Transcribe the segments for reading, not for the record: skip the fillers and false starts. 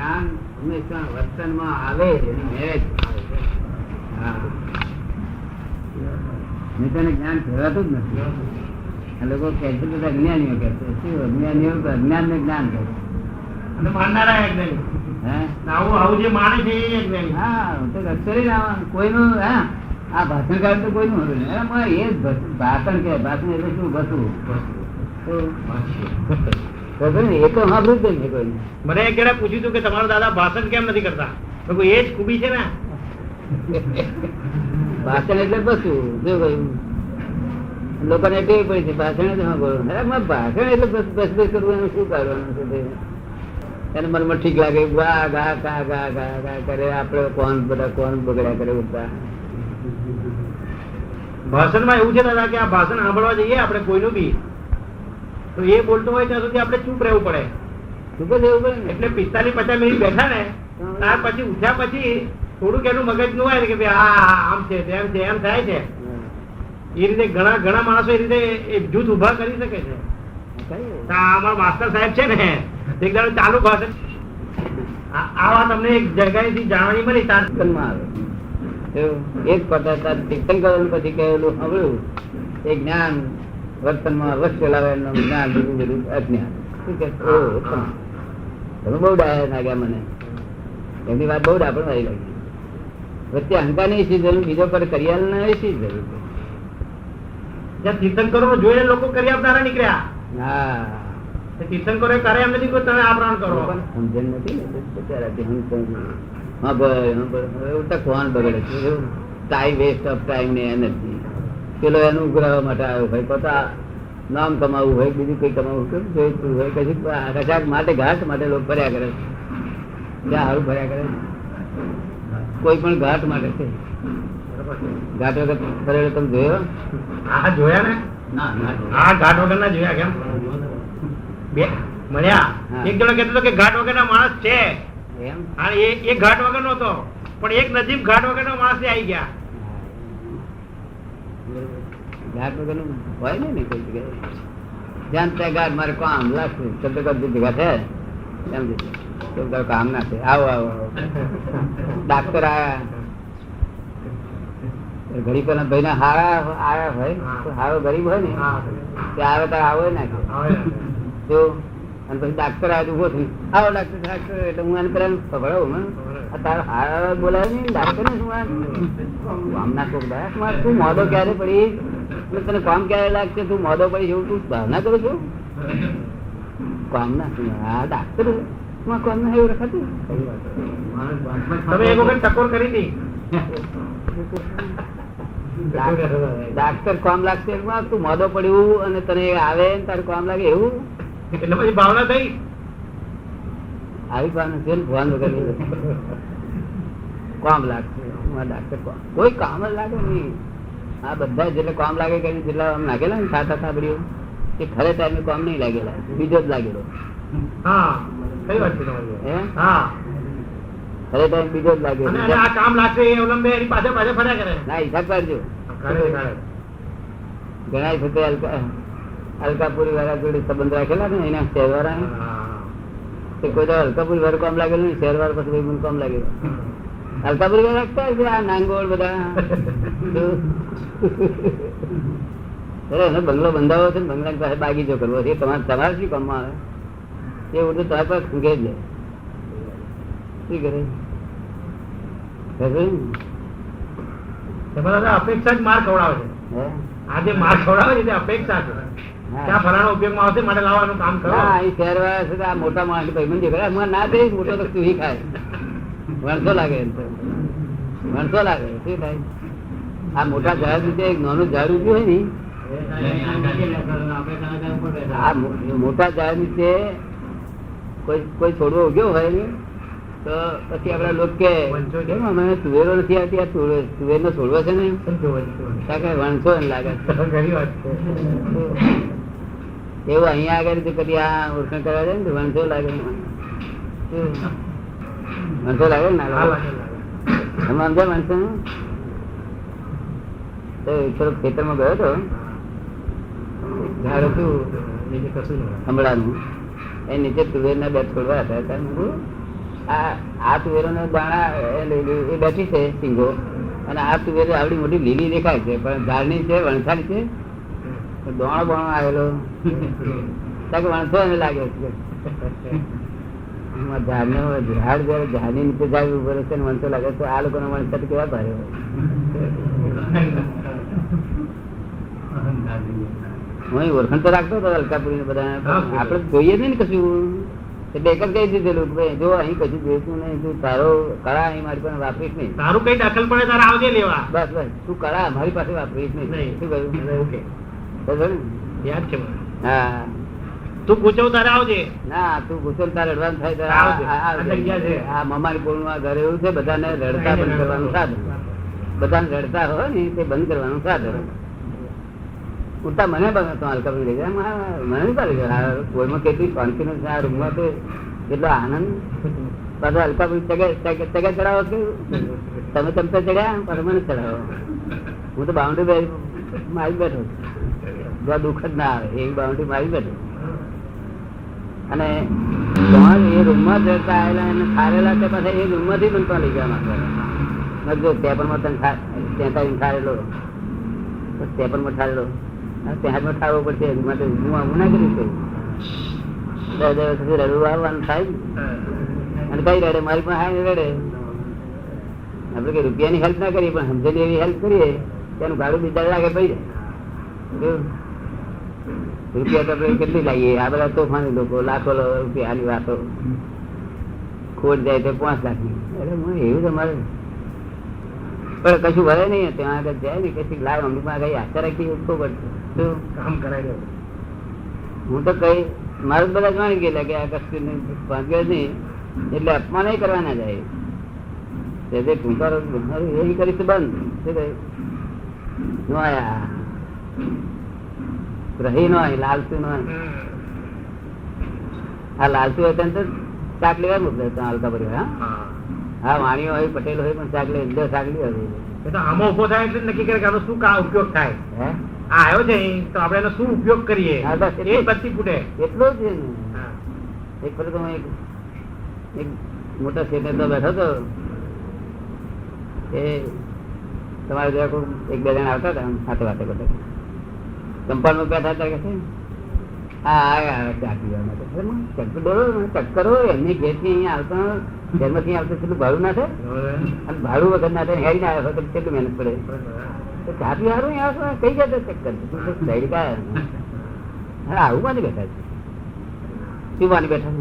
જ્ઞાન હંમેશા વર્તનમાં આવે એની મેરેજ આવે છે. હા, નહીં તને જ્ઞાન કહેવાતું જ નથી. આ લોકો કહે છે બધા અજ્ઞાનીઓ કહે છે. શું અજ્ઞાનીઓ? અજ્ઞાન ને જ્ઞાન કહે અને માનનારા અજ્ઞાની. હે આવું જે માને છે એ અજ્ઞાની. હા, તો અક્ષરે ના કોઈનું. હા, આ ભાષણકાર તો કોઈનું હતું ને. એ જ ભાષણ કે ભાષણ એટલે શું બસવું એ તો સાંભળ્યું જ નહીં કોઈ. મને એક જણા પૂછ્યું હતું કે તમારા દાદા ભાષણ કેમ નથી કરતા? તો એ જ ખૂબી છે ને. ભાષણ એટલે બસવું. જો કહ્યું લોકોને ટેવ પડી છે ભાષણ એટલે ભાષણ એટલે બસ બસ બસ કરવું એનું શું કરવાનું છે? એને મનમાં ઠીક લાગે ગા ગા ગા ગા ગા ગા કરે. આપડે કોણ બધા કોણ બગડ્યા કરે બધા. ભાષણમાં એવું છે દાદા કે આ ભાષણ સાંભળવા જઈએ આપણે કોઈનું બી તો એ બોલતો હોય ત્યાં સુધી આપણે ચૂપ રહેવું પડે. ચૂપ જ રહેવું પડે ને. એટલે 45-50 મિનિટ બેઠા ને ત્યાર પછી ઉઠ્યા પછી થોડુંક એનું મગજ નું હોય ને કે ભાઈ આ આમ છે તેમ છે એમ થાય છે. એ રીતે ઘણા ઘણા માણસો એ રીતે જૂથ ઉભા કરી શકે છે. અમારા માસ્ટર સાહેબ છે ને એક દાડો ચાલુ ભાષણ આ વાત અમને એક જગ્યાએથી જાણવાની મળી તારકનમાં આવે એક પદાર્થ તીર્થન કરેલું પછી કહેલું સાંભળ્યું એ જ્ઞાન વર્તનમાં અવશ્ય લાવે એનું જ્ઞાન બીજું બધું અજ્ઞાન. શું કે તમે બહુ ડાયા લાગ્યા મને. એમની વાત બહુ ડાપણ મારી લાગી. વચ્ચે અહંકાર ની શી જરૂર, બીજો પર કરિયાલ ના શી જરૂર? જ્યાં તીર્થંકરો જોઈને લોકો કરી આપનારા નીકળ્યા. હા, તીર્થંકરો કરે એમ નથી કોઈ તમે આ પ્રાણ કરો. સમજણ નથી ને કોણ બગડે છે? ટાઈમ વેસ્ટ ઓફ ટાઈમ ને એનર્જી. પેલો એનું ઉઘરાવા માટે આવ્યો હોય, પોતા નામ કમાવું હોય, બીજું કઈ કમાવું જોઈતું હોય, કશું કશાક માટે ઘાટ માટે લોકો ફર્યા કરે. ત્યાં સારું ફર્યા કરે. કોઈ પણ ઘાટ માટે છે. ઘાટ વગર ફરેલો તમે જોયો? હા જોયા ને. હા ઘાટ વગર ના જોયા કેમ? બે મળ્યા. એક જણો કહેતો હતો કે ઘાટ વગર ના માણસ છે. એ ઘાટ વગર નો હતો પણ એક નજીક ઘાટ વગર નો માણસ આવી ગયા. ઘાટ વગર નું હોય ને કોઈ જગ્યાએ જ્યાં ત્યાં ઘાટ મારે કામ લાગશે શબ્દ ભેગા છે એમ કામ ના છે. આવો આવો ડાક્ટર આયા ગરીબ ભાઈ ના હારા આયા હોય, હારો ગરીબ હોય ને તે આવે તો આવો નાખે તો. અને પછી ડાક્ટર આવ્યો ઉભો થઈ આવો ડાક્ટર ડાક્ટર એટલે હું એને પેલા ખબરાવું તારો હારા બોલાવે ને ડાક્ટર ને શું આમ ના કોક તું મોદો ક્યારે પડી તને કામ ક્યારે લાગશે? તું મોદો પડી એવું તું ભાવના કરું છું કામ ના હા ડાક્ટર કામ ના એવું રખાતું. તમે એક વખત ટકોર કરી હતી. ડાક્ટર કામ લાગશે તું મોદો પડ્યું અને તને આવે તારું કામ લાગે એવું એટલે પછી ભાવના થઈ આવી ભાવના છે. ભગવાન વગર કામ લાગશે ડાક્ટર કોઈ કામ જ લાગે નહીં. આ બધા જેટલા કામ લાગે કે જેટલા આમ લાગેલા ને ખાતા થાબડીઓ એ ખરે ટાઈમે કામ નહીં લાગેલા, બીજો જ લાગેલો. હા કઈ વાત છે તમારી? હા ખરે ટાઈમ બીજો જ લાગેલો. આ કામ લાગશે એ અવલંબે એની પાછળ પાછળ ફર્યા કરે. ના હિસાબ કરજો. ઘણા છે અલકાપુરી વાળા જોડે સંબંધ રાખેલા ને એના શહેર વાળા કોઈ તો અલકાપુરી વાળું કામ લાગેલું ને શહેર વાળા પછી કામ લાગેલું. અલકાપુરી વાળા રાખતા આ નાંગોળ બધા એનો બંગલો બંધાવો છે ને બંગલા પાસે બાગીચો કરવો છે. તમારે શું કામમાં આવે એ ઉડતું તમારી પાસે ખૂંકે જ લે. શું કરે અપેક્ષા જ માર ખવડાવે છે. આજે માર ખવડાવે છે અપેક્ષા છે. ત્યાં ફલાણો ઉપયોગમાં આવશે માટે લાવવાનું કામ કરો. એ શહેર વાળા આ મોટા માણસ ભાઈ કરે ના દે મોટો તો તું ખાય વણસો લાગે વણસો લાગે શું થાય? આ મોટા ઝાડ નીચે એક નાનું ઝાડ ઉગ્યું હોય ને આ મોટા ઝાડ નીચે કોઈ છોડવો ઉગ્યો હોય ને તો પછી આપડા લોકો કે અમે તુવેરો નથી આવતી આ તુવેર નો છોડવો છે ને વણસો એમ લાગે. એવું અહીંયા આગળ કદી આ ઓળખાણ કરવા જાય ને તો વણસો લાગે. વણસો લાગે ને તમે સમજો વણસો થોડોક ખેતરમાં ગયો હતો ઝાડ હતું હમણાંનું એ નીચે તુવેર ના બે છોડવા હતા. આ તુવેરો નો દાણા એ બેઠી છે સિંગો, અને આ તુવેરો આવડી મોટી લીલી દેખાય છે, પણ ઝાડની છે, વણસાની છે, દોણો બોણો આવેલો વણસો એને લાગે છે. ઝાડની નીચે ઝાડ ઉભો રહેશે ને વણસો લાગે તો આ લોકો નો વણસર કેવા ભારે હોય. ઓળખણ તો રાખતો હતો અલકાપુરી બધા, આપડે જોઈએ ને કશું, એટલે એક જ કહી દીધેલું જો અહીં કશું જોઈતું નહીં, તું તારો કળા અહીં મારી પાસે વાપરીશ નહીં, તારું કઈ દાખલ પડે તારે આવજે લેવા, બસ બસ તું કળા મારી પાસે વાપરીશ નહીં. શું કહ્યું? ઓકે યાદ છે. હા તું પૂછો તારે આવજે. ના તું પૂછો તારે રડવાનું થાય. આ મમારી પોળમાં ઘરે એવું છે, બધાને રડતા બંધ કરવાનું સાધન, બધાને રડતા હોય ને તે બંધ કરવાનું સાધન. ઉઠતા મને બનતો અલકાપુરી લઈ જાય, મને નહીં પાડી જાય. કોઈમાં કેટલી શાંતિ નો આ રૂમમાં તો કેટલો આનંદ. પાછો અલકાપુરી ચગ્યા ચડાવો કે તમે ચમચા ચડ્યા, પાછો મને ચડાવો. હું તો બાઉન્ડ્રી મારી બેઠો, જો દુઃખ જ ના આવે એવી બાઉન્ડ્રી મારી બેઠો. અને એ રૂમમાં ચડતા આવેલા એને ખારેલા તે પાછા એ રૂમ માંથી બનતા લઈ ગયા માંગવા. જો પેપરમાં તને ત્યાં ખારેલો, પેપરમાં ઠારેલો, ત્યાં ઠારવો પડશે માટે હું આવું ના કરી શકું. 10 દિવસ સુધી રડવું આવવાનું થાય અને કઈ રડે મારી પણ હા રડે. આપડે કઈ રૂપિયાની હેલ્પ ના કરીએ પણ સમજેલી એવી હેલ્પ કરીએ તેનું ભાડું બીજા લાગે પડી જાય. રૂપિયા તો આપણે કેટલી લાવીએ, આ બધા તોફાની લોકો લાખો રૂપિયાની વાતો, ખોટ જાય તો 5 લાખની. અરે એવું તમારે પણ કશું ભરે નહીં, ત્યાં આગળ જાય ને કશી લાવ અમૃતમાં કઈ આશા રાખી ઉઠવું પડશે. શું કામ કરાય? હું તો કઈ મારું બધા જાણી ગયેલા કે આ કશું ભાગ્યો નહીં એટલે અપમાન નહીં કરવાના જાય. ટૂંકારો એ કરીશ બંધ શું કહે નો આયા રહી નો લાલતું નો. આ લાલતું હોય તો શાક લેવા મોકલે અલકાપુરી. હા વાણીઓ હોય, પટેલ હોય, પણ શાક લે શાક લે. આમાં ઉભો થાય એટલે નક્કી કરે કે આનો શું ઉપયોગ થાય. આ આવ્યો છે તો આપડે એનો શું ઉપયોગ કરીએ, બત્તી ફૂટે એટલો જ છે ને. એક ફરે તો એક મોટા શેઠ તો બેઠો હતો, એ તમારે એક બે જણા આવતા હતા સાથે વાતો કરતા, કંપાઉન્ડમાં બેઠા હતા કે ચક્કરો એમની ઘેર થી અહીંયા આવતા, ઘરમાંથી આવતા કેટલું ભાડું ના થાય, અને ભાડું વગર ના થાય હેરી ના આવે તો કેટલું મહેનત પડે. ચાપી સારું કઈ જતો ચક્કર આવું માની બેઠા છે. શું માની બેઠા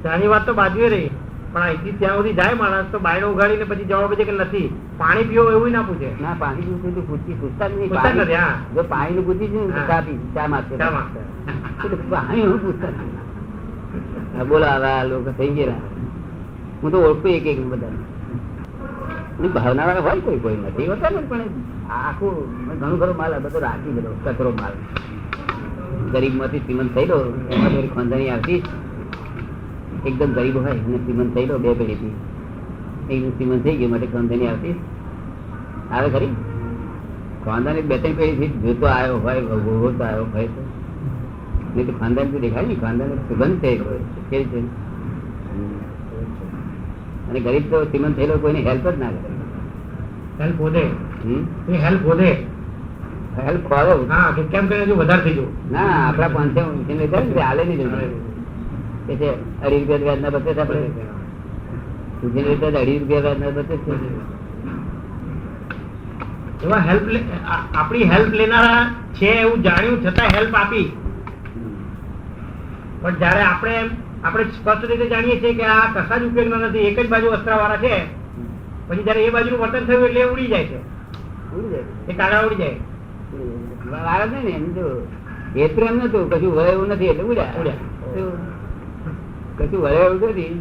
ચાની વાત તો બાજુ રહી, પણ અહીંથી ત્યાં સુધી જાય માણસ તો બાયણો ઉગાડીને પછી જવાબ છે કે નથી પાણી પીવો એવું ના પૂછે. ના પાણી પીવું પૂછતા જ નહીં. જો પાણી નું પૂછી છે ચા પી ચા માગશે, પાણી હું પૂછતા નહીં. બોલો હવે આ લોકો થઈ ગયા, હું તો ઓળખું એક એક બધા ભાવના વાળા હોય, કોઈ કોઈ નથી હોતા ને, પણ આખું ઘણું ખરો માલ બધો રાખી બધો કચરો માલ. ગરીબ માંથી શ્રીમંત થયેલો એમાં થોડી ખોંદાણી આવતી, એકદમ ગરીબ હોય અને શ્રીમંત થયેલો 2 પેઢીથી એકદમ શ્રીમંત થઈ ગયો માટે ખોંદાણી આવતી આવે ખરી. ખોંદાણી 2-3 પેઢીથી જોતો આવ્યો હોય, ભોગવતો આવ્યો હોય તો નહીં તો ખાનદાન તો દેખાય ને. ખાનદાન સુગંધ થયેલો હોય કેવી છે. અને ગરીબ તો શ્રીમંત થયેલો કોઈને હેલ્પ જ ના કરે. હેલ્પ વધે, હેલ્પ વધે, હેલ્પ ખોરે કેમ કરે વધારે થઈ ગયું. ના આપડા 500 હાલે નહીં કે છે 2.5 રૂપિયા વ્યાજ ના બચે છે. આપડે 2.5 રૂપિયા વ્યાજ ના બચે છે. એવા હેલ્પ આપણી હેલ્પ લેનારા છે એવું જાણ્યું છતાં હેલ્પ આપી, પણ જયારે આપણે સ્પષ્ટ રીતે જાણીએ છીએ કે આ કશા જ ઉપયોગના નથી, એક જ બાજુ અસ્ત્રા વાળા છે, પછી જયારે એ બાજુ વર્તન થયું એટલે ઉડી જાય છે, એ કાગડા ઉડી જાય. એમ તો હેતુ એમ નતું, કશું વળે એવું નથી એટલે ઉડ્યા. કશું વળે એવું નથી.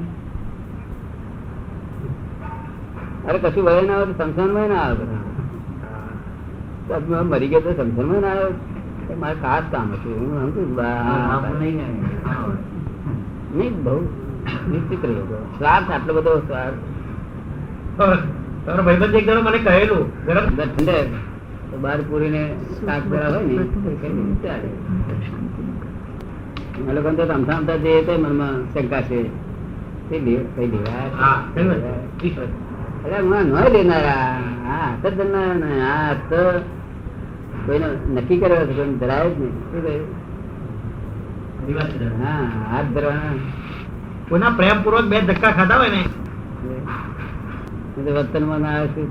અરે કશું વળે ના આવે તો સંસારમાં ના આવે. મરી ગયો તો સંસારમાં ના આવે. મારે ખાસ કામ હતું નહીં, બહુ નિશ્ચિત રહ્યો સ્વાર્થ, આટલો બધો સ્વાર્થ. ભાઈબંધ એક જણો મને કહેલું ઠંડે તો બહાર પૂરીને શાક કરા હોય ને ચાલે. એ લોકો તો અમથા જે તે મનમાં શંકા છે તે કઈ લેવાય અરે હું ન લેનારા હા હાથ જ ધરનારા હા તો કોઈને નક્કી કર્યો છે કોઈને ધરાય જ નહીં શું કહ્યું હા હાથ ધરવાના કોઈના પ્રેમ પૂર્વક બે ધક્કા ખાધા હોય ને વર્તનમાં ના આવે શું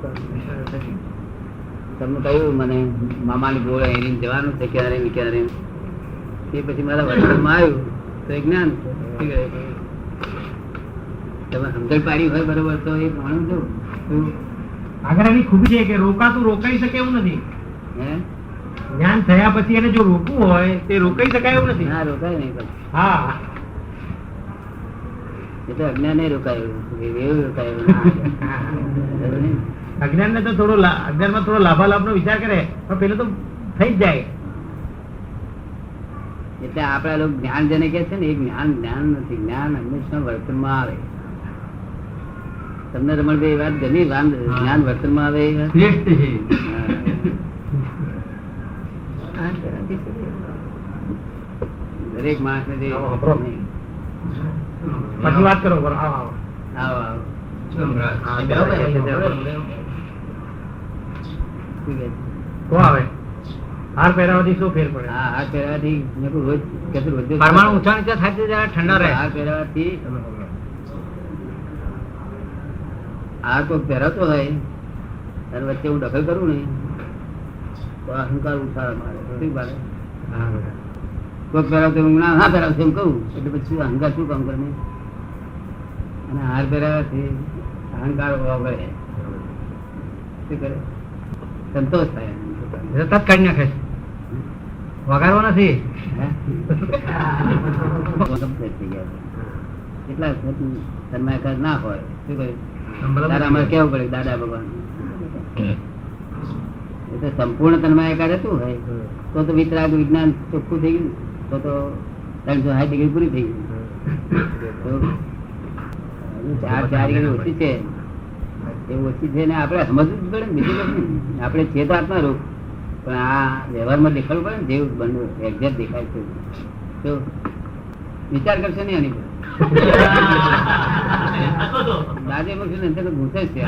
તમને કહ્યું મને મામાની ગોળે એની જવાનું છે ક્યારે ને ક્યારે તે પછી મારા વર્તનમાં આવ્યું તો એ જ્ઞાન તમે સમજણ પાડી હોય બરોબર તો એ માણું છું આગળ એની ખૂબી છે કે રોકાતું રોકાઈ શકે એવું નથી હે જ્ઞાન થયા પછી એને જો રોકવું હોય તે રોકાઈ શકાય એવું નથી ના રોકાય નહીં પછી હા એ તો અજ્ઞાન નહીં રોકાયું એવું રોકાયું અજ્ઞાન ને તો થોડો અજ્ઞાન માં થોડો લાભાલાભ નો વિચાર કરે પણ પેલું તો થઈ જ જાય. એટલે આપડા લોકો જ્ઞાન જેને કે છે ને એ જ્ઞાન નથી. જ્ઞાન હંમેશા વર્તનમાં આવે. તમને રમણભાઈ એ વાત ગમી જ્ઞાન વર્તનમાં આવે દરેક માણસ ને પછી વાત કરો આવે હાર પહેરાવાથી શું ફેર પડે? હાર પહેરવાથી પરમાણુ ઊંચા નીચા થાય ત્યારે ઠંડા રહે. હાર પહેરવાથી હાર કોઈ પહેરાતો હોય અને વચ્ચે હું દખલ કરું ને તો અહંકાર ઉછાળા મારે શું મારે કોઈ પહેરાવતો હું ના પહેરાવશે એમ કહું એટલે પછી અહંકાર શું કામ કરે અને હાર પહેરાવાથી અહંકાર વગરે શું કરે સંતોષ થાય તરત કાઢી નાખે વગાડવો નથી. કેટલા તન્માયકાર ના હોય શું કહ્યું દાદા અમારે કેવું પડે દાદા ભગવાન એ તો સંપૂર્ણ તન્માયકાર હતું હોય તો વિતરાગ વિજ્ઞાન ચોખ્ખું થઈ ગયું તો 360 ડિગ્રી પૂરી થઈ ગઈ. 4 ડિગ્રી ઓછી છે એ ઓછી છે ને આપણે સમજવું જ પડે ને બીજું કશું. આપણે છે તો આત્મા રૂપ પણ આ વ્યવહારમાં દેખાડવું પડે ને જેવું બનવું એક્ઝેક્ટ દેખાય છે તો વિચાર કરશે નહીં આની પર દાદે મૂકી ને તો ઘૂંચે છે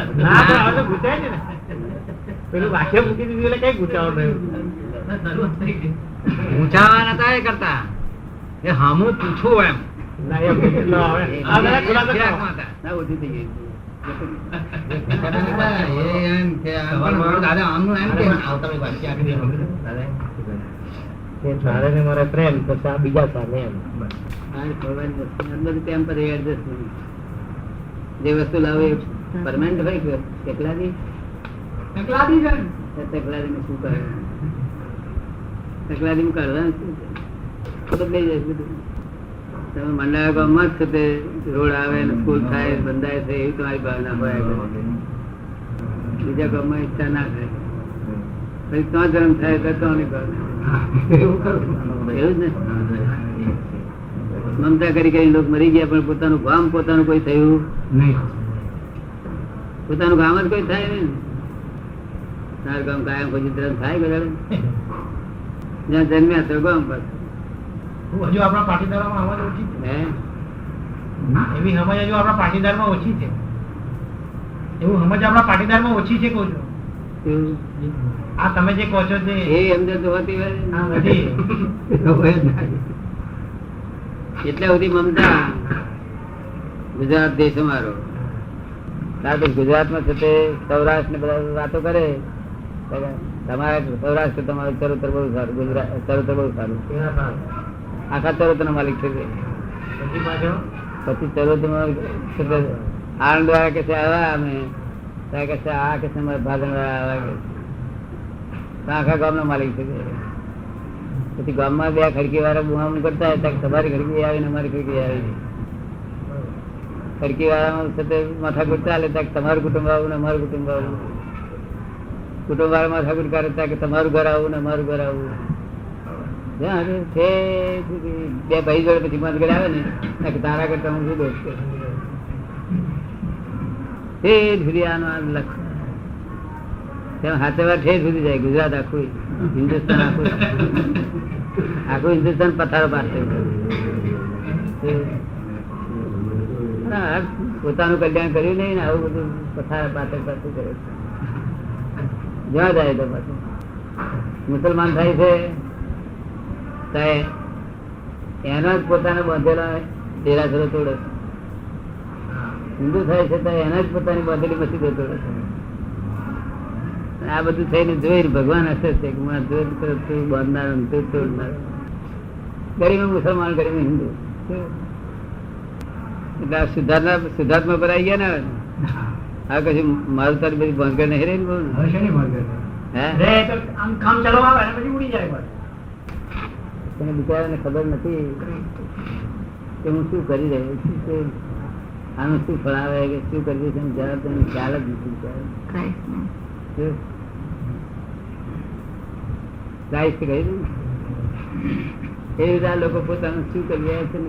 પેલું વાક્ય મૂકી દીધું એટલે કઈ ગુચાવો થયું? ઊંચાવા નતા એ કરતા એ હામું પૂછવું એમ ઓછી થઈ ગઈ. મારે પ્રેમ તો બીજા સામે એમ જે વસ્તુ લાવે પરમાનન્ટ હોય કે કેટલાથી શું કરે તકલાદી કરવાનું બદલાઈ જાય બધું. તમે મંડાયા ગામમાં જ તે રોડ આવે સ્કૂલ થાય બંધાય છે એવી તમારી ભાવના હોય બીજા ગામમાં ઈચ્છા ના થાય પછી ત્યાં જન્મ થાય તો એવું જ ને મમતા કરી કરી લોકો મરી ગયા પણ પોતાનું ગામ પોતાનું કોઈ થયું નહીં. પોતાનું ગામ જ કોઈ થાય નહીં. તાર ગામ કાયમ કોઈ થાય બધા જ્યાં જન્મ્યા તો ગામ પર હજુ આપણા પાટીદારોમાં અવાજ ઓછી છે એવી સમજ હજુ આપણા પાટીદારમાં ઓછી છે. એવું સમજ આપણા પાટીદારમાં ઓછી છે કહું છું. આ તમે જે કહો છો તે એમને તો હોતી એટલે બધી મમતા ગુજરાત દેશ અમારો ગુજરાતમાં છે તે સૌરાષ્ટ્ર ને બધા વાતો કરે તમારા સૌરાષ્ટ્ર તમારું ચરોતર બહુ સારું ગુજરાત ચરોતર બહુ સારું આખા ચરોતર ના માલિક છે. પછી ચરોતર આનંદ વાળા કે છે આવ્યા અમે કે છે આ કે છે અમારા ભાગન વાળા આવ્યા આખા ગામ નો માલિક છે. પછી ગામમાં બે ખડકી વાળા બુહામ કરતા હતા તમારી ખડકી આવીને અમારી ખડકી આવી ખડકી વાળામાં સાથે માથાકૂટ ચાલે તમારું કુટુંબ આવું ને અમારું કુટુંબ આવું. કુટુંબ વાળા માથાકૂટ કરે કે તમારું ઘર આવું ને અમારું ઘર આવું. બે ભાઈ જોડે પછી મત ઘરે આવે ને તારા કરતા હું શું દોષ તે સુધી આનો લક્ષ્ય હાથે વાર ઠેર સુધી જાય. ગુજરાત આખું હિન્દુસ્તાન આખું હિન્દુસ્તાન પથારો પાસે હા, પોતાનું કલ્યાણ કર્યું નહીં ને આવું બધું પથાર પાછળ પાછું કરે છે. જ્યાં જાય તો પાછું મુસલમાન થાય છે તો એનો જ પોતાને બાંધેલા ડેરાસરો તોડે છે. હિન્દુ થાય છે તો એના જ પોતાની બાંધેલી મસ્જિદો તોડે છે. આ બધું થઈને જોઈને ભગવાન હશે છે કે હું જોઈ બાંધનાર તોડનાર. ગરીબ મુસલમાન, ગરીબ હિન્દુ. એટલે શુદ્ધાત્મા પર આવી ગયા ને. હા, કશું મારું તારી બધી ભંગર નહીં રહી ને. બિચારાને ખબર નથી કે હું શું કરી રહ્યો છું, આનું શું ફળાવે કે શું કરી છે, જરા તેને ખ્યાલ જ નથી. એ રીતે આ લોકો પોતાનું શું કરી રહ્યા છે ને